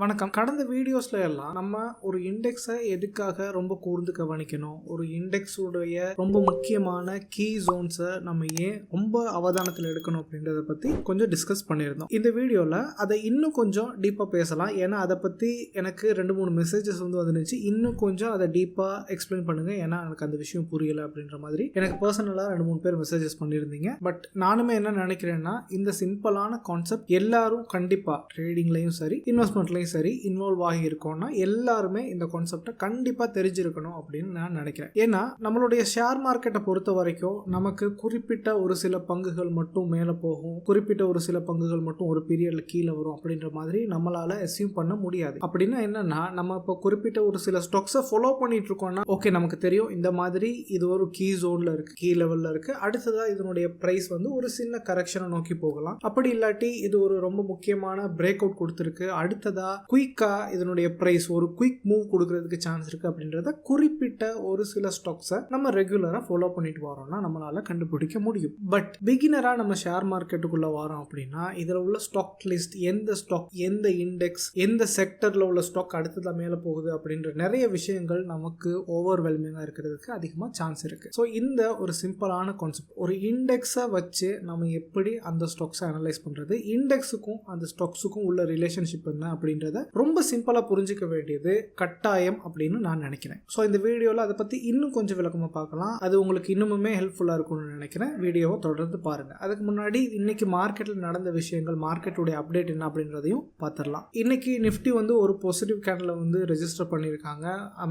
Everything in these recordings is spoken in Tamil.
வணக்கம். கடந்த வீடியோஸ்ல எல்லாம் நம்ம ஒரு இண்டெக்ஸை எதுக்காக ரொம்ப கூர்ந்து கவனிக்கணும், ஒரு இண்டெக்ஸுடைய ரொம்ப முக்கியமான கீ ஜோன்ஸை நம்ம ஏன் ரொம்ப அவதானத்தில் எடுக்கணும் அப்படின்றத பற்றி கொஞ்சம் டிஸ்கஸ் பண்ணியிருந்தோம். இந்த வீடியோவில் அதை இன்னும் கொஞ்சம் டீப்பாக பேசலாம். ஏன்னா அதை பற்றி எனக்கு 2-3 மெசேஜஸ் வந்துருந்துச்சு. இன்னும் கொஞ்சம் அதை டீப்பாக எக்ஸ்பிளைன் பண்ணுங்க, ஏன்னா எனக்கு அந்த விஷயம் புரியலை அப்படின்ற மாதிரி எனக்கு பர்சனலாக 2-3 பேர் மெசேஜஸ் பண்ணியிருந்தீங்க. பட் நானுமே என்ன நினைக்கிறேன்னா, இந்த சிம்பிளான கான்செப்ட் எல்லாரும் கண்டிப்பாக ட்ரேடிங்லையும் சரி இன்வெஸ்ட்மெண்ட்லையும் சரி இன்வால்வ் ஆகி இருக்கோம்னா எல்லாருமே இந்த கான்செப்டை கண்டிப்பா தெரிஞ்சிருக்கணும் அப்படின்னு நான் நினைக்கிறேன். ஏன்னா நம்மளுடைய ஷேர் மார்க்கெட்டை பொறுத்த வரைக்கும் நமக்கு குறிப்பிட்ட ஒரு சில பங்குகள் மட்டும் மேலே போகும், குறிப்பிட்ட ஒரு சில பங்குகள் மட்டும் ஒரு பீரியட்ல கீழே வரும் அப்படின்ற மாதிரி நம்மளால அஸ்யூம் பண்ண முடியாது. அப்படின்னா என்னன்னா, நம்ம இப்போ குறிப்பிட்ட ஒரு சில ஸ்டாக்ஸை ஃபாலோ பண்ணிட்டு இருக்கோம்னா ஓகே, நமக்கு தெரியும் இந்த மாதிரி இது ஒரு கீ ஜோன்ல இருக்கு, கீ லெவல்ல இருக்கு, அடுத்ததா இதனுடைய பிரைஸ் ஒரு சின்ன கரெக்ஷனை நோக்கி போகலாம். அப்படி இல்லாட்டி இது ஒரு ரொம்ப முக்கியமான பிரேக் அவுட் கொடுத்துருக்கு, அடுத்ததா குயிக்கா இதனுடைய பிரைஸ் ஒரு குயிக் மூவ் கொடுக்கறதுக்கு சான்ஸ் இருக்கு அப்படின்றத குறிப்பிட்ட ஒரு சில ஸ்டாக்ஸை நம்ம ரெகுலரா ஃபாலோ பண்ணிட்டு வரோம்னா நம்மளால கண்டுபிடிக்க முடியும். பட் பிகினரா நம்ம ஷேர் மார்க்கெட்டுக்குள்ள வரோம் அப்படின்னா இதுல உள்ள ஸ்டாக் லிஸ்ட், எந்த ஸ்டாக், எந்த இண்டெக்ஸ், எந்த செக்டர்ல உள்ள ஸ்டாக் அடுத்ததா மேல போகுது அப்படின்ற நிறைய விஷயங்கள் நமக்கு ஓவர்வெல்மிங்கா இருக்கிறதுக்கு அதிகமா சான்ஸ் இருக்கு. ஸோ இந்த ஒரு சிம்பிளான கான்செப்ட், ஒரு இண்டெக்ஸை வச்சு நம்ம எப்படி அந்த ஸ்டாக்ஸை அனலைஸ் பண்றது, இண்டெக்ஸுக்கும் அந்த ஸ்டாக்ஸுக்கும் உள்ள ரிலேஷன்ஷிப் என்ன அப்படின்றத ரொம்ப சிம்பிளா புரிஞ்சுக்க வேண்டியது கட்டாயம் அப்படின்னு நான் நினைக்கிறேன். ஸோ இந்த வீடியோவில் அதை பத்தி இன்னும் கொஞ்சம் விளக்கமா பார்க்கலாம். அது உங்களுக்கு இன்னுமே ஹெல்ப்ஃபுல்லா இருக்கும்னு நினைக்கிறேன். வீடியோவை தொடர்ந்து பாருங்க. அதுக்கு முன்னாடி இன்னைக்கு மார்க்கெட்ல நடந்த விஷயங்கள், மார்க்கெட்டுடைய அப்டேட் என்ன அப்படின்றதையும் பார்த்துடலாம். இன்னைக்கு நிஃப்டி ஒரு பாசிட்டிவ் கேண்டில் ரெஜிஸ்டர் பண்ணியிருக்காங்க.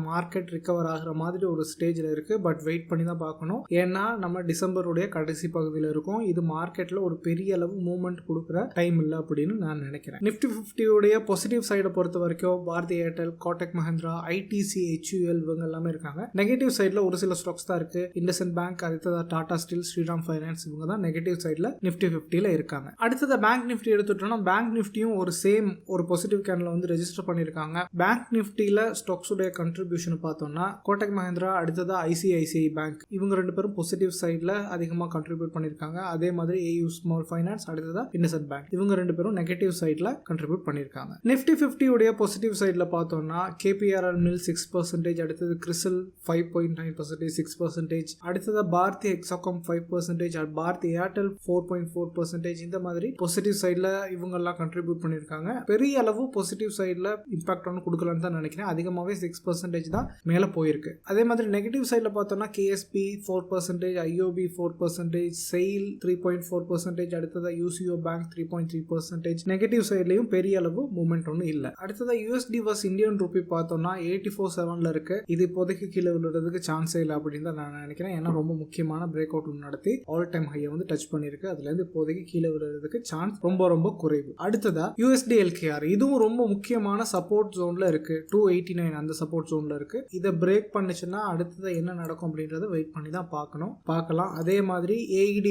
மார்க்கெட் ரிகவர் ஆகிற மாதிரி ஒரு ஸ்டேஜில் இருக்கு. பட் வெயிட் பண்ணி தான் பார்க்கணும். ஏன்னா நம்ம டிசம்பருடைய கடைசி பகுதியில் இருக்கோம். இது மார்க்கெட்ல ஒரு பெரிய அளவு மூவ்மெண்ட் கொடுக்குற டைம் இல்லை அப்படின்னு நான் நினைக்கிறேன். நிஃப்டி 50 பாசிட்டிவ் சைடை பொறுத்த வரைக்கும் பாரதி ஏர்டெல், கோடக் மஹிந்திரா, ஐடிசி, HUL இவங்க எல்லாமே இருக்காங்க. நெகட்டிவ் சைடில் ஒரு சில ஸ்டாக்ஸ் தான் இருக்கு. இண்டஸ்இண்ட் பேங்க், அடுத்ததா டாடா ஸ்டீல், ஸ்ரீராம் ஃபைனான்ஸ், இவங்க தான் நெகட்டிவ் சைடில் நிஃப்டி 50 இருக்காங்க. அடுத்தது பேங்க் நிஃப்டி எடுத்துட்டோம்னா பேங்க் நிஃப்டியும் ஒரு சேம் ஒரு பாசிட்டிவ் கேண்டில் ரெஜிஸ்டர் பண்ணியிருக்காங்க. பேங்க் நிஃப்டியில் ஸ்டாக்ஸ் உடைய கண்ட்ரிபியூஷன் பார்த்தோம்னா கோடக் மஹிந்திரா, அடுத்ததா ICICI பேங்க், இவங்க 2 பேரும் பாசிட்டிவ் சைடில் அதிகமாக கண்ட்ரிபியூட் பண்ணியிருக்காங்க. அதே மாதிரி AU ஸ்மால் ஃபைனான்ஸ், அடுத்ததா இண்டஸ்இண்ட் பேங்க், இவங்க 2 பேரும் நெகட்டிவ் சைடில் கண்ட்ரிபியூட் பண்ணியிருக்காங்க. நிஃப்டி 50 உடைய பாசிட்டிவ் சைடில் பார்த்தோம்னா KPRL மில் 6%, அடுத்தது கிறிசல் 5.9%, 6%, அடுத்தது பாரதி ஹெக்ஸாகாம் 5%, பாரதி ஏர்டெல் 4.4%. இந்த மாதிரி பாசிட்டிவ் சைடில் இவங்க எல்லாம் கண்ட்ரிபியூட் பண்ணியிருக்காங்க. பெரிய அளவு பாசிட்டிவ் சைடில் இம்பாக்ட் கொடுக்கலான்னு தான் நினைக்கிறேன். அதிகமாகவே 6% தான் மேலே போயிருக்கு. அதே மாதிரி நெகட்டிவ் சைடில் பார்த்தோம்னா KSP 4%, IOB 4%, SAIL 3.4%, அடுத்தது UCO பேங்க் 3.3%. நெகட்டிவ் சைட்லையும் பெரிய அளவு மூவ்மெண்ட் ஒன்றும் இல்லை. அடுத்ததா USD vs இந்தியன் ரூபி பார்த்தோம்னா 84.7 இருக்கு. இது இப்போதைக்கு கீழே விழுறதுக்கு சான்ஸே இல்லை அப்படின்னு தான் நான் நினைக்கிறேன். ஏன்னா ரொம்ப முக்கியமான பிரேக் அவுட் நடத்தி ஆல் டைம் ஹையை டச் பண்ணிருக்கு. அதுல இருந்து இப்போதைக்கு கீழே விழுறதுக்கு சான்ஸ் ரொம்ப ரொம்ப குறைவு. அடுத்ததா USD LKR, இதுவும் ரொம்ப முக்கியமான சப்போர்ட் ஜோன்ல இருக்கு. 289 அந்த சப்போர்ட் ஜோன்ல இருக்கு. இதை பிரேக் பண்ணுச்சுன்னா அடுத்தது என்ன நடக்கும் அப்படின்றத வெயிட் பண்ணி தான் பார்க்கலாம். அதே மாதிரி AED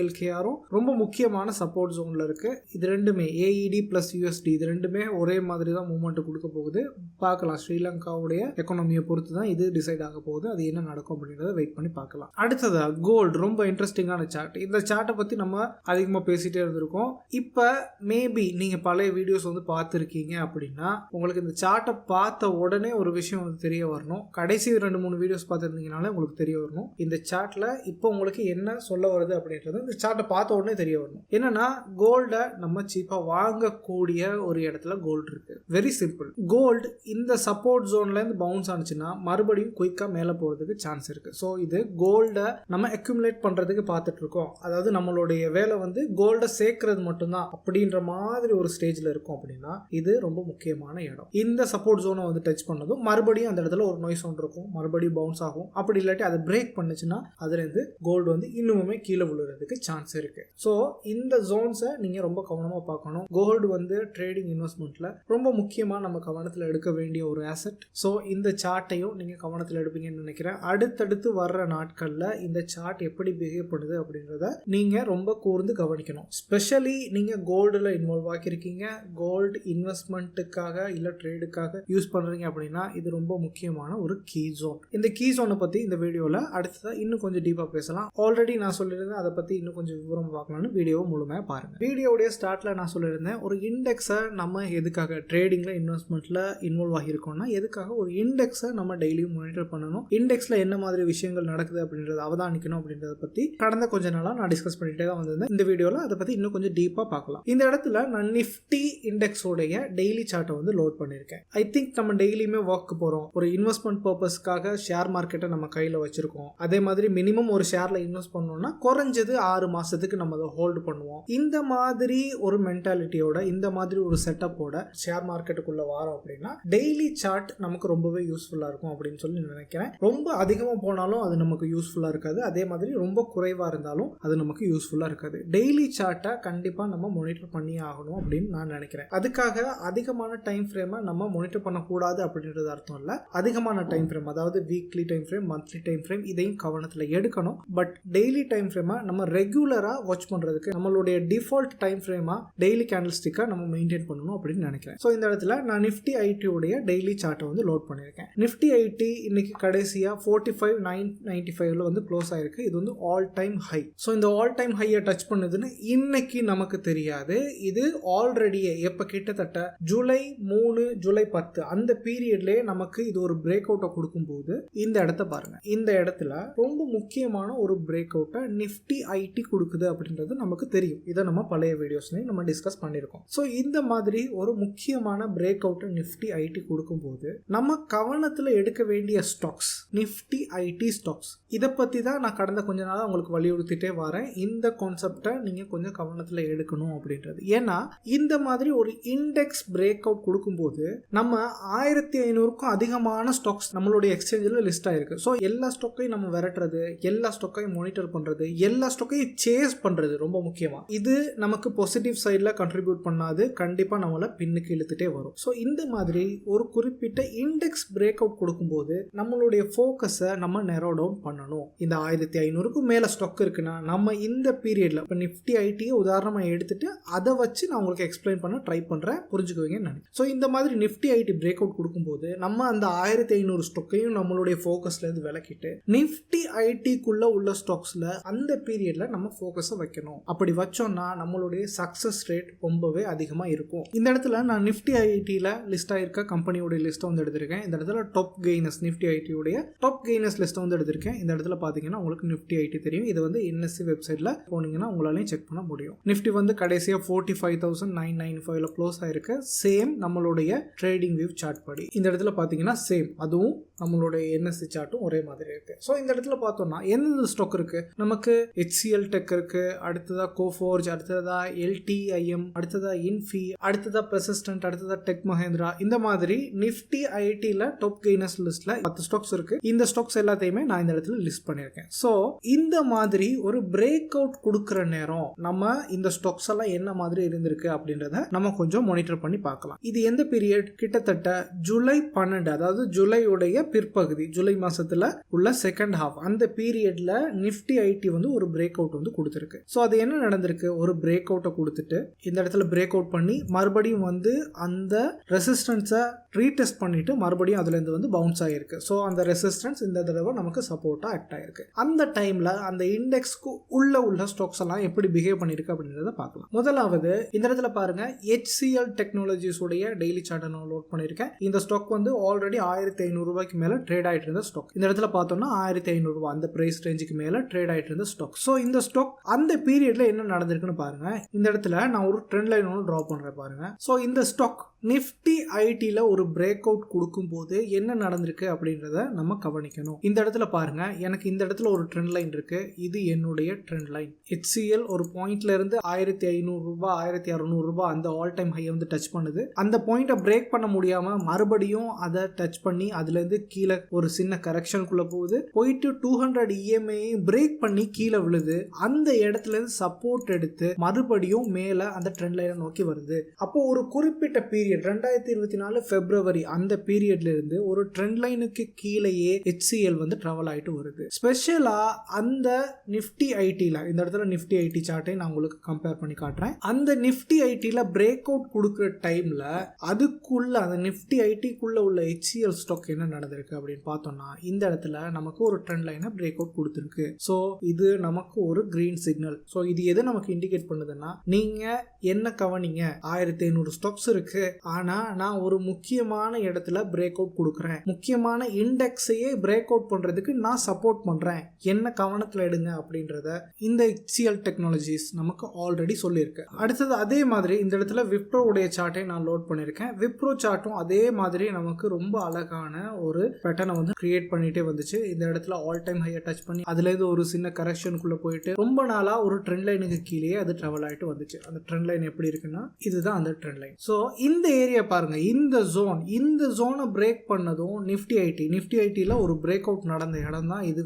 LKRம் ரொம்ப முக்கியமான சப்போர்ட் ஜோன்ல இருக்கு. இது ரெண்டுமே AED பிளஸ் USD இது ரெண்டுமே ஒரே மாதிரி தான் மூவ்மெண்ட் கொடுக்க போகுது. பார்க்கலாம், ஸ்ரீலங்காவுடைய எக்கானமியை பொறுத்து தான் இது டிசைட் ஆக போகுது. அது என்ன நடக்கும் அப்படின்றத வெயிட் பண்ணி பார்க்கலாம். அடுத்ததா கோல்டு, ரொம்ப இன்ட்ரெஸ்டிங்கான சார்ட். இந்த சார்ட்டை பத்தி நம்ம அதிகமாக பேசிட்டே இருந்திருக்கோம். இப்போ மேபி நீங்க பழைய வீடியோஸ் பார்த்துருக்கீங்க அப்படின்னா உங்களுக்கு இந்த சார்ட்டை பார்த்த உடனே ஒரு விஷயம் தெரிய வரணும். கடைசி 2-3 வீடியோஸ் பார்த்துருந்தீங்கனாலே உங்களுக்கு தெரிய வரணும் இந்த சார்ட்ல இப்போ உங்களுக்கு என்ன சொல்ல வருது அப்படின்றது இந்த சார்ட்டை பார்த்த உடனே தெரிய வரணும். என்னன்னா, கோல்டை நம்ம சீப்பா வாங்கக்கூடிய ஒரு இடத்துல கோல்டு இருக்கு. Very simple. கோல்டு இந்த சப்போர்ட் ஜோன்ல இருந்து பவுன்ஸ் ஆனிச்சுன்னா மறுபடியும் குயிக்கா மேல போறதுக்கு சான்ஸ் இருக்கு. ஸோ இது கோல்டை நம்ம அக்யூமுலேட் பண்றதுக்கு பார்த்துட்டு இருக்கோம். அதாவது நம்மளுடைய வேலை கோல்டை சேர்க்கறது மட்டும்தான் அப்படின்ற மாதிரி ஒரு ஸ்டேஜ்ல இருக்கும். அப்படின்னா இது ரொம்ப முக்கியமான இடம். இந்த சப்போர்ட் ஜோனை டச் பண்ணதும் மறுபடியும் அந்த இடத்துல ஒரு நோய் சவுண்ட் இருக்கும், மறுபடியும் பவுன்ஸ் ஆகும். அப்படி இல்லாட்டி அதை பிரேக் பண்ணுச்சுன்னா அதுல இருந்து கோல்டு இன்னுமே கீழே விழுறதுக்கு சான்ஸ் இருக்கு. ஸோ இந்த ஜோன்ஸை நீங்க ரொம்ப கவனமா பார்க்கணும். கோல்டு ட்ரேடிங் இன்வெஸ்ட்மெண்ட்ல ரொம்ப முக்கியமா நம்ம கவனத்தில் எடுக்க வேண்டிய ஒரு ஆசெட். ஸோ இந்த சார்ட்டையும் நீங்க கவனத்தில் எடுப்பீங்கன்னு நினைக்கிறேன். அடுத்தடுத்து வர்ற நாட்கள்ல இந்த சார்ட் எப்படி பிஹேவ் பண்ணுது அப்படின்றத நீங்க ரொம்ப கூர்ந்து கவனிக்கணும். ஸ்பெஷலி நீங்க கோல்டுல இன்வால்வ் ஆகிருக்கீங்க, கோல்டு இன்வெஸ்ட்மெண்ட்டுக்காக இல்ல ட்ரேடுக்காக யூஸ் பண்றீங்க அப்படின்னா இது ரொம்ப முக்கியமான ஒரு கீ ஜோன். இந்த கீ ஜோனை பத்தி இந்த வீடியோல அடுத்ததா இன்னும் கொஞ்சம் டீப்பா பேசலாம். ஆல்ரெடி நான் சொல்லியிருந்தேன், அதை பத்தி இன்னும் கொஞ்சம் விவரம் பார்க்கலாம்னு வீடியோவை முழுமையா பாருங்க. வீடியோடைய ஸ்டார்ட்ல நான் சொல்லியிருந்தேன், ஒரு இண்டெக்ஸை நம்ம நம்ம எதுக்காக ட்ரேடிங்ல இன்வெஸ்ட்மெண்ட்ல இன்வால்வ் ஆகியிருக்கோம்னா எதுக்காக ஒரு இண்டெக்ஸை நம்ம டெய்லியும் மானிட்டர் பண்ணணும், இண்டெக்ஸ்ல என்ன மாதிரி விஷயங்கள் நடக்குது அப்படின்றத அவதானிக்கணும் அப்படின்றத பத்தி கடந்த கொஞ்ச நாளா நான் டிஸ்கஸ் பண்ணிட்டே தான் வந்திருந்தேன். இந்த வீடியோல அதை பத்தி இன்னும் கொஞ்சம் டீப்பா பார்க்கலாம். இந்த இடத்துல நான் நிஃப்டி இண்டெக்ஸோடைய டெய்லி சார்ட்டை வந்து லோட் பண்ணியிருக்கேன். ஐ திங்க் நம்ம டெய்லியுமே ஒர்க் போறோம், ஒரு இன்வெஸ்ட்மெண்ட் பர்பஸ்க்காக ஷேர் மார்க்கெட்டை நம்ம கையில வச்சிருக்கோம். அதே மாதிரி மினிமம் ஒரு ஷேர்ல இன்வெஸ்ட் பண்ணோம்னா குறைஞ்சது 6 மாசத்துக்கு நம்ம அதை ஹோல்டு பண்ணுவோம். இந்த மாதிரி ஒரு மென்டாலிட்டியோட, இந்த மாதிரி ஒரு செட்டப்போட ஷேர் மார்க்கெட்டுக்குள்ள வாரோம் அப்படின்னா டெய்லி சார்ட் நமக்கு ரொம்பவே யூஸ்ஃபுல்லா இருக்கும் அப்படின்னு சொல்லி நினைக்கிறேன். ரொம்ப அதிகமா போனாலும் அது நமக்கு யூஸ்ஃபுல்லா இருக்காது, அதே மாதிரி ரொம்ப குறைவா இருந்தாலும் அது நமக்கு யூஸ்ஃபுல்லா இருக்காது. டெய்லி சார்ட்டை கண்டிப்பா நம்ம மானிட்டர் பண்ணி ஆகணும் அப்படின்னு நான் நினைக்கிறேன். அதுக்காக அதிகமான டைம் ஃப்ரேமை நம்ம மானிட்டர் பண்ணக்கூடாது அப்படின்றது அர்த்தம் இல்லை. அதிகமான டைம் ஃப்ரேம், அதாவது weekly time frame, monthly time frame, இதையும் கவனத்தில் எடுக்கணும். பட் டெய்லி டைம் ஃப்ரேமை நம்ம ரெகுலரா வாட்ச் பண்றதுக்கு நம்மளுடைய டிஃபால்ட் டைம் ஃப்ரேமா டெய்லி கேண்டில் ஸ்டிக்கை நம்ம மெயின்டைன் பண்ணணும் அப்படின்னு நினைக்கிறேன். ஸோ இந்த இடத்துல நான் நிஃப்டி ஐடி உடைய டெய்லி சார்ட்டை வந்து லோட் பண்ணியிருக்கேன். நிஃப்டி ஐடி இன்னைக்கு கடைசியா 45,995 வந்து க்ளோஸ் ஆயிருக்கு. இது வந்து ஆல் டைம் ஹை. ஸோ இந்த ஆல் டைம் ஹையை டச் பண்ணுதுன்னு இன்னைக்கு நமக்கு தெரியாது. இது ஆல்ரெடியே எப்ப கிட்டத்தட்ட ஜூலை 3, ஜூலை 10 அந்த பீரியட்லயே நமக்கு இது ஒரு பிரேக் அவுட்டை கொடுக்கும்போது இந்த இடத்த பாருங்க. இந்த இடத்துல ரொம்ப முக்கியமான ஒரு பிரேக் அவுட்டை நிஃப்டி ஐடி கொடுக்குது அப்படின்றது நமக்கு தெரியும். இதை நம்ம பழைய வீடியோஸ்லயும் நம்ம டிஸ்கஸ் பண்ணியிருக்கோம். ஸோ இந்த மாதிரி ஒரு முக்கியமான பிரேக் அவுட்டை நிஃப்டி ஐடி கொடுக்கும்போது நம்ம கவனத்தில் எடுக்க வேண்டிய ஸ்டாக்ஸ் நிஃப்டி ஐடி ஸ்டாக்ஸ். இதை பத்தி தான் நான் கடந்த கொஞ்ச நாள் உங்களுக்கு வலியுறுத்திட்டே வரேன். இந்த கான்செப்டை நீங்க கொஞ்சம் கவனத்தில் எடுக்கணும் அப்படின்றது. ஏன்னா இந்த மாதிரி ஒரு இண்டெக்ஸ் பிரேக் அவுட் கொடுக்கும்போது நம்ம 1500க்கும் அதிகமான ஸ்டாக்ஸ் நம்மளுடைய எக்ஸ்சேஞ்சில் லிஸ்ட் ஆயிருக்கு. ஸோ எல்லா ஸ்டாக்கையும் நம்ம விரட்டுறது, எல்லா ஸ்டாக்கையும் மானிட்டர் பண்றது, எல்லா ஸ்டாக்கையும் சேஸ் பண்றது ரொம்ப முக்கியமா. இது நமக்கு பாசிட்டிவ் சைட்ல கண்ட்ரிபியூட் பண்ணாது, கண்டிப்பா நம்மள பின்னுக்கு இழுத்துட்டே வரும். ஸோ இந்த மாதிரி ஒரு குறிப்பிட்ட இண்டெக்ஸ் பிரேக் அவுட் கொடுக்கும்போது நம்மளுடைய ஃபோக்கஸை நம்ம நெரோ டவுன் பண்ணணும். இந்த 1500க்கும் மேல ஸ்டாக் இருக்குன்னா நம்ம இந்த பீரியட்ல இப்போ நிஃப்டி ஐடியை உதாரணமா எடுத்துட்டு அதை வச்சு நான் உங்களுக்கு எக்ஸ்பிளைன் பண்ண ட்ரை பண்றேன், புரிஞ்சுக்குவீங்கன்னு நினைக்கிறேன். ஸோ இந்த மாதிரி நிஃப்டி ஐடி பிரேக் அவுட் கொடுக்கும்போது நம்ம அந்த 1500 ஸ்டாக்கையும் நம்மளுடைய ஃபோக்கஸ்ல இருந்து விலக்கிட்டு நிஃப்டி ஐடிக்குள்ள உள்ள ஸ்டாக்ஸ்ல அந்த பீரியட்ல நம்ம ஃபோக்கஸை வைக்கணும். அப்படி வச்சோம்னா நம்மளுடைய சக்சஸ் ரேட் ரொம்பவே அதிகமா இருக்கும். இந்த இடத்துல நான் நிஃப்டி ஐடியில லிஸ்ட் ஆயிருக்க கம்பெனியோட லிஸ்ட்டை வந்து எடுத்திருக்கேன். இந்த இடத்துல டாப் கெய்னர்ஸ், நிஃப்டி ஐடியோடைய டாப் கெய்னர்ஸ் லிஸ்ட்டை வந்து எடுத்திருக்கேன். இந்த இடத்துல பாத்தீங்கன்னா உங்களுக்கு நிஃப்டி ஐடி தெரியும். இது வந்து என்எஸ்சி வெப்சைட்ல போனீங்கன்னா உங்களாலையும் செக் பண்ண முடியும். நிஃப்டி வந்து கடைசியா 45,995 க்ளோஸ் ஆயிருக்கு. சேம் நம்மளுடைய ட்ரேடிங் வியூ சார்ட் படி இந்த இடத்துல பாத்தீங்கன்னா சேம், அதுவும் நம்மளுடைய என்எஸ்சி சார்ட்டும் ஒரே மாதிரி இருக்கு. ஸோ இந்த இடத்துல பார்த்தோம்னா எந்தெந்த ஸ்டாக் இருக்கு, நமக்கு HCL டெக் இருக்கு, அடுத்ததா கோஃபோர்ஜ், அடுத்ததா LTIM, அடுத்ததா இன்ஃபி, அடுத்ததா பெர்சிஸ்டன்ட், அடுத்ததா டெக் மஹேந்திரா. இந்த மாதிரி நிஃப்டி ஐடில டாப் கெய்னர்ஸ் லிஸ்ட்ல 10 ஸ்டாக்ஸ் இருக்கு. இந்த ஸ்டாக்ஸ் எல்லாத்தையுமே நான் இந்த இடத்துல லிஸ்ட் பண்ணியிருக்கேன். ஸோ இந்த மாதிரி ஒரு பிரேக் அவுட் கொடுக்குற நேரம் நம்ம இந்த ஸ்டாக்ஸ் எல்லாம் என்ன மாதிரி இருந்திருக்கு அப்படின்றத நம்ம கொஞ்சம் மானிட்டர் பண்ணி பார்க்கலாம். இது எந்த பீரியட், கிட்டத்தட்ட ஜூலை 12, அதாவது ஜூலையுடைய பிற்பகுதி, ஜூலை மாசத்துல உள்ள செகண்ட் ஹாஃப், அந்த பீரியட்ல நிஃப்டி ஐடி வந்து ஒரு பிரேக் அவுட் வந்து கொடுத்திருக்கு. சோ அது என்ன நடந்திருக்கு, ஒரு பிரேக் அவுட்டை கொடுத்துட்டு இந்த இடத்துல பிரேக் அவுட் பண்ணி மறுபடியும் வந்து அந்த ரெசிஸ்டன்ஸை ரீடெஸ்ட் பண்ணிட்டு மறுபடியும் அதுல இருந்து வந்து பவுன்ஸ் ஆயிருக்கு. சோ அந்த ரெசிஸ்டன்ஸ் இந்த தடவை நமக்கு சப்போர்ட்டா ஆக்ட் ஆயிருக்கு. அந்த டைம்ல அந்த இண்டெக்ஸ்க்கு உள்ள ஸ்டாக்ஸ் எல்லாம் எப்படி பிஹேவ் பண்ணிருக்கு அப்படின்றத பார்க்கலாம். முதலாவது இந்த இடத்துல பாருங்க, HCL டெக்னாலஜிஸ் உடைய டெய்லி சார்ட்டை நான் லோட் பண்ணிருக்கேன். இந்த ஸ்டாக் வந்து ஆல்ரெடி 1500 ரூபாய்க்கு மேல ட்ரேட் ஆயிட்டு இருந்த ஸ்டாக். இந்த இடத்துல பார்த்தோம்னா 1500 ரூபாய் அந்த பிரைஸ் ரேஞ்சுக்கு மேல ட்ரேட் ஆயிட்டு இருந்த ஸ்டாக். சோ இந்த ஸ்டாக் அந்த பீரியட்ல என்ன நடந்திருக்குன்னு பாருங்க. இந்த இடத்துல நான் ஒரு ட்ரெண்ட் லைன் ஒன்று டிரா பண்றேன் பாருங்க. சோ இந்த ஸ்டாக் நிஃப்டி ஐடில ஒரு பிரேக் அவுட் கொடுக்கும் போது என்ன நடந்திருக்கு அப்படின்றத நம்ம கவனிக்கணும். இந்த இடத்துல பாருங்க, எனக்கு இந்த இடத்துல ஒரு ட்ரெண்ட் லைன் இருக்கு. இது என்னுடைய ட்ரெண்ட் லைன். HCL ஒரு பாயிண்ட்ல இருந்து 1500 ரூபாய், 1600 ரூபாய் அந்த ஆல் டைம் ஹை வந்து டச் பண்ணுது. அந்த பாயிண்ட்டை பிரேக் பண்ண முடியாம மறுபடியும் அதை டச் பண்ணி அதுல இருந்து கீழே ஒரு சின்ன கரெக்ஷனுக்குள்ள போயிட்டு 200 EMA பிரேக் பண்ணி கீழே விழுது. அந்த இடத்துல இருந்து சப்போர்ட் எடுத்து மறுபடியும் மேல அந்த ட்ரெண்ட் லைனை நோக்கி வருது. அப்போ ஒரு குறிப்பிட்ட பீரியட் 2024 பிப்ரவரி அந்த பீரியட்ல இருந்து ஒரு ட்ரெண்ட் லைனுக்கு கீழேயே HCL வந்து டிராவல் ஆயிட்டு வருது. ஸ்பெஷலா அந்த நிஃப்டி ஐடில, இந்த இடத்துல நிஃப்டி ஐடி சார்ட்டை நான் உங்களுக்கு கம்பேர் பண்ணி காட்டுறேன். அந்த நிஃப்டி ஐடில பிரேக் அவுட் கொடுக்குற டைம்ல அதுக்குள்ள அந்த நிஃப்டி ஐடிக்குள்ள உள்ள HCL ஸ்டாக் என்ன நடந்திருக்கு அப்படின்னு பார்த்தோம்னா இந்த இடத்துல நமக்கு ஒரு ட்ரெண்ட் லைனை பிரேக் அவுட் கொடுத்துருக்கு. ஸோ இது நமக்கு ஒரு கிரீன் சிக்னல். ஸோ இது எதை நமக்கு இண்டிகேட் பண்ணுதுன்னா, நீங்க என்ன கவனிங்க, 1500 ஸ்டாக்ஸ் இருக்கு, ஆனா நான் ஒரு முக்கியமான இடத்துல பிரேக் அவுட் கொடுக்குறேன், முக்கியமான இண்டெக்ஸையே பிரேக் அவுட் பண்றதுக்கு நான் சப்போர்ட் பண்றேன், என்ன கவனத்துல எடுங்க அப்படின்றத இந்த HCL டெக்னாலஜிஸ் நமக்கு ஆல்ரெடி சொல்லியிருக்கு. அடுத்தது அதே மாதிரி இந்த இடத்துல விப்ரோ உடைய சார்ட்டை நான் லோட் பண்ணியிருக்கேன். விப்ரோ சார்ட்டும் அதே மாதிரி நமக்கு ரொம்ப அழகான ஒரு பேட்டர்னை வந்து கிரியேட் பண்ணிட்டே வந்துச்சு. இந்த இடத்துல ஆல் டைம் ஹையை டச் பண்ணி அதுல இருந்து ஒரு சின்ன கரெக்ஷனுக்குள்ள போயிட்டு ரொம்ப நாளா ஒரு ட்ரெண்ட் லைனுக்கு கீழே அது டிராவல் ஆயிட்டு வந்துச்சு. அந்த ட்ரெண்ட் லைன் எப்படி இருக்குன்னா இதுதான் அந்த ட்ரெண்ட் லைன். ஸோ இந்த ஏரியா பாருங்க, இந்த ஜோனை பிரேக் பண்ணதும் நிஃப்டி ஐடில ஒரு பிரேக் அவுட் நடந்த இடம் தான் இது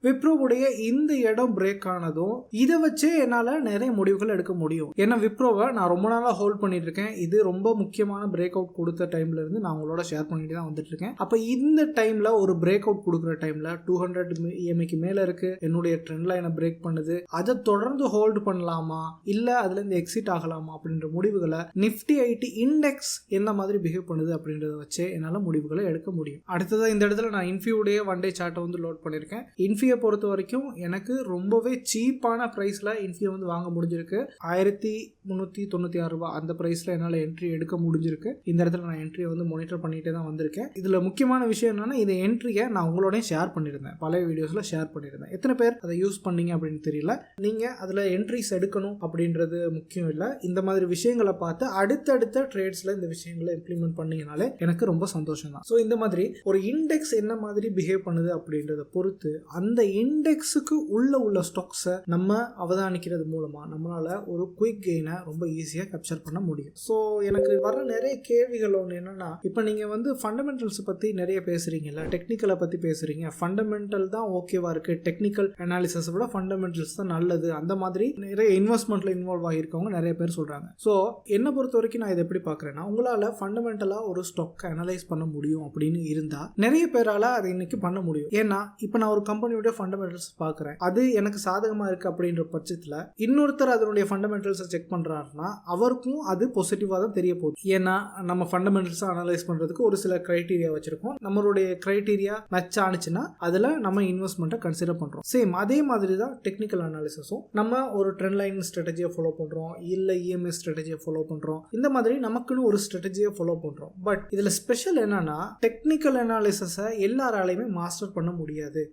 விப்ரோவுடைய இந்த இடம் பிரேக் ஆனதும் இதை வச்சே என்னால நிறைய முடிவுகள் எடுக்க முடியும். ஏன்னா விப்ரோவை நான் ரொம்ப நாளா ஹோல்ட் பண்ணிட்டு இருக்கேன். இது ரொம்ப முக்கியமான பிரேக் அவுட் கொடுத்த டைம்ல இருந்து நான் உங்களோட ஷேர் பண்ணிட்டு தான் வந்துட்டு இருக்கேன். அப்ப இந்த டைம்ல ஒரு பிரேக் அவுட் கொடுக்குற டைம்ல 200 EMAக்கு மேல இருக்கு, என்னுடைய ட்ரெண்ட் லைனை பிரேக் பண்ணுது, அதை தொடர்ந்து ஹோல்டு பண்ணலாமா இல்ல அதுல இருந்து எக்ஸிட் ஆகலாமா அப்படின்ற முடிவுகளை நிஃப்டி ஐடி இண்டெக்ஸ் என்ன மாதிரி பிஹேவ் பண்ணுது அப்படின்றத வச்சு என்னால முடிவுகளை எடுக்க முடியும். அடுத்ததான் இந்த இடத்துல நான் இன்ஃபியோடைய ஒன் டே சார்ட்டை வந்து லோட் பண்ணியிருக்கேன். இன்ஃபியை பொறுத்த வரைக்கும் எனக்கு ரொம்பவே சீப்பான பிரைஸ்ல இன்ஃபியை வந்து வாங்க முடிஞ்சிருக்கு. 1396 ரூபாய் அந்த பிரைஸ்ல என்னால் என்ட்ரி எடுக்க முடிஞ்சிருக்கு. இந்த இடத்துல நான் என்ட்ரியை வந்து மானிட்டர் பண்ணிட்டே தான் வந்திருக்கேன். இதுல முக்கியமான விஷயம் என்னன்னா இந்த என்ட்ரியை நான் உங்களோட ஷேர் பண்ணியிருந்தேன், பழைய வீடியோஸ்ல ஷேர் பண்ணியிருந்தேன். எத்தனை பேர் அதை யூஸ் பண்ணீங்க அப்படின்னு தெரியல. நீங்க அதுல என்ட்ரிஸ் எடுக்கணும் அப்படின்றது முக்கியம் இல்லை, இந்த மாதிரி விஷயங்களை பார்த்து அடுத்தடுத்த ட்ரேட்ஸ்ல இந்த விஷயங்களை இம்ப்ளிமெண்ட் பண்ணீங்கனாலே எனக்கு ரொம்ப சந்தோஷம் தான். ஸோ இந்த மாதிரி ஒரு இண்டெக்ஸ் என்ன மாதிரி பிஹேவ் பண்ணுது அப்படின்றத பொறுத்து அந்த இண்டெக்ஸுக்கு உள்ள ஸ்டாக்ஸை நம்ம அவதானிக்கிறது மூலமா நம்மளால ஒரு குயிக் கெயினை ரொம்ப ஈஸியா கேப்சர் பண்ண முடியும். ஸோ எனக்கு வர நிறைய கேள்விகள் ஒன்று என்னன்னா, இப்போ நீங்க வந்து ஃபண்டமெண்டல்ஸ் பத்தி நிறைய பேசுறீங்கல்ல, டெக்னிக்கலை பத்தி பேசுறீங்க, ஃபண்டமெண்டல் தான் ஓகேவா இருக்கு, டெக்னிக்கல் அனாலிசிஸ் விட ஃபண்டமெண்டல்ஸ் தான் நல்லது, அந்த மாதிரி நிறைய இன்வெஸ்ட்மெண்ட்ல இன்வால்வ் ஆகியிருக்கவங்க நிறைய பேர் சொல்றாங்க. ஸோ என்னை பொறுத்த வரைக்கும் நான் இதை எப்படி பார்க்குறேன்னா, உங்களால் ஃபண்டமெண்டலா ஒரு ஸ்டாக்கை அனலைஸ் பண்ண முடியும் அப்படின்னு இருந்தா நிறைய பேரால அதை இன்னைக்கு பண்ண முடியும். ஏன்னா இப்போ நான் ஒரு கம்பெனியோட ஃபண்டமெண்டல்ஸ் பார்க்குறேன், அது எனக்கு சாதகமா இருக்கு அப்படின்ற பட்சத்தில் இன்னொருத்தர் அதனுடைய ஃபண்டமெண்டல்ஸை செக் பண்றாருன்னா அவருக்கும் அது பாசிட்டிவா தான் தெரிய போகுது. ஏன்னா நம்ம ஃபண்டமெண்டல்ஸை அனலைஸ் பண்றதுக்கு ஒரு சில கிரைட்டீரியா வச்சிருக்கோம். நம்மளுடைய கிரைட்டீரியா மேட்ச் ஆனிச்சுன்னா அதுல நம்ம இன்வெஸ்ட்மெண்ட்டை கன்சிடர் பண்றோம். சேம் அதே மாதிரி தான் டெக்னிக்கல் அனாலிசிஸும். நம்ம ஒரு ட்ரெண்ட் லைன் ஸ்ட்ராட்டஜியை ஃபாலோ பண்றோம், இல்ல EMA ஸ்ட்ராட்டஜியை ஃபாலோ பண்றோம், இந்த மாதிரி நமக்குன்னு ஒரு ஸ்ட்ராட்டஜியை ஃபாலோ பண்றோம். பட் இதுல ஸ்பெஷல் என்னன்னா டெக்னிக்கல் அனாலிசிஸை எல்லாராலையுமே மாஸ்டர் பண்ண முடியாது.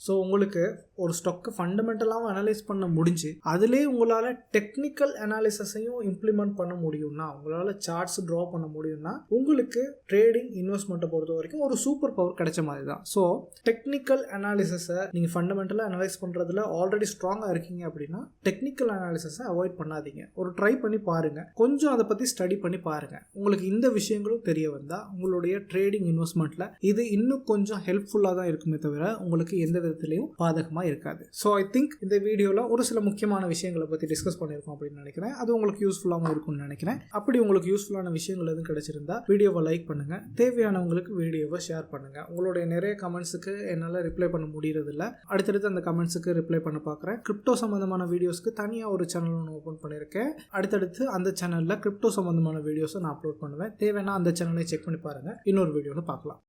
ஸோ உங்களுக்கு ஒரு ஸ்டாக்கை ஃபண்டமெண்டலாகவும் அனலைஸ் பண்ண முடிஞ்சு அதிலே உங்களால் டெக்னிக்கல் அனாலிசிஸையும் இம்ப்ளிமெண்ட் பண்ண முடியும்னா, உங்களால் சார்ட்ஸ் ட்ரா பண்ண முடியும்னா உங்களுக்கு ட்ரேடிங் இன்வெஸ்ட்மெண்ட்டை பொறுத்த வரைக்கும் ஒரு சூப்பர் பவர் கிடைச்ச மாதிரி தான். ஸோ டெக்னிக்கல் அனாலிசிஸை நீங்கள் ஃபண்டமெண்டலாக அனலைஸ் பண்ணுறதுல ஆல்ரெடி ஸ்ட்ராங்காக இருக்கீங்க அப்படின்னா டெக்னிக்கல் அனாலிசிஸை அவாய்ட் பண்ணாதீங்க. ஒரு ட்ரை பண்ணி பாருங்கள், கொஞ்சம் அதை பற்றி ஸ்டடி பண்ணி பாருங்கள். உங்களுக்கு இந்த விஷயங்களும் தெரிய வந்தால் உங்களுடைய ட்ரேடிங் இன்வெஸ்ட்மெண்ட்டில் இது இன்னும் கொஞ்சம் ஹெல்ப்ஃபுல்லாக தான் இருக்குமே தவிர உங்களுக்கு எந்த விதத்துலையும் பாதகமாக இருக்காது. ஸோ ஐ திங்க் இந்த வீடியோவில் ஒரு சில முக்கியமான விஷயங்களை பற்றி டிஸ்கஸ் பண்ணியிருக்கோம் அப்படின்னு நினைக்கிறேன். அது உங்களுக்கு யூஸ்ஃபுல்லாகவும் இருக்கும்னு நினைக்கிறேன். அப்படி உங்களுக்கு யூஸ்ஃபுல்லான விஷயங்கள் எதுவும் கிடைச்சிருந்தா வீடியோவை லைக் பண்ணுங்க, தேவையானவங்களுக்கு வீடியோவை ஷேர் பண்ணுங்க. உங்களுடைய நிறைய கமெண்ட்ஸுக்கு என்னால் ரிப்ளை பண்ண முடியறதில்ல, அடுத்தடுத்து அந்த கமெண்ட்ஸுக்கு ரிப்ளை பண்ண பார்க்குறேன். கிரிப்டோ சம்பந்தமான வீடியோஸ்க்கு தனியாக ஒரு சேனல் ஒன்று ஓப்பன் பண்ணியிருக்கேன். அடுத்தடுத்து அந்த சேனலில் கிரிப்டோ சம்பந்தமான வீடியோஸை நான் அப்லோட் பண்ணுவேன். தேவைன்னா அந்த சேனலை செக் பண்ணி பாருங்க. இன்னொரு வீடியோவில் பார்க்கலாம்.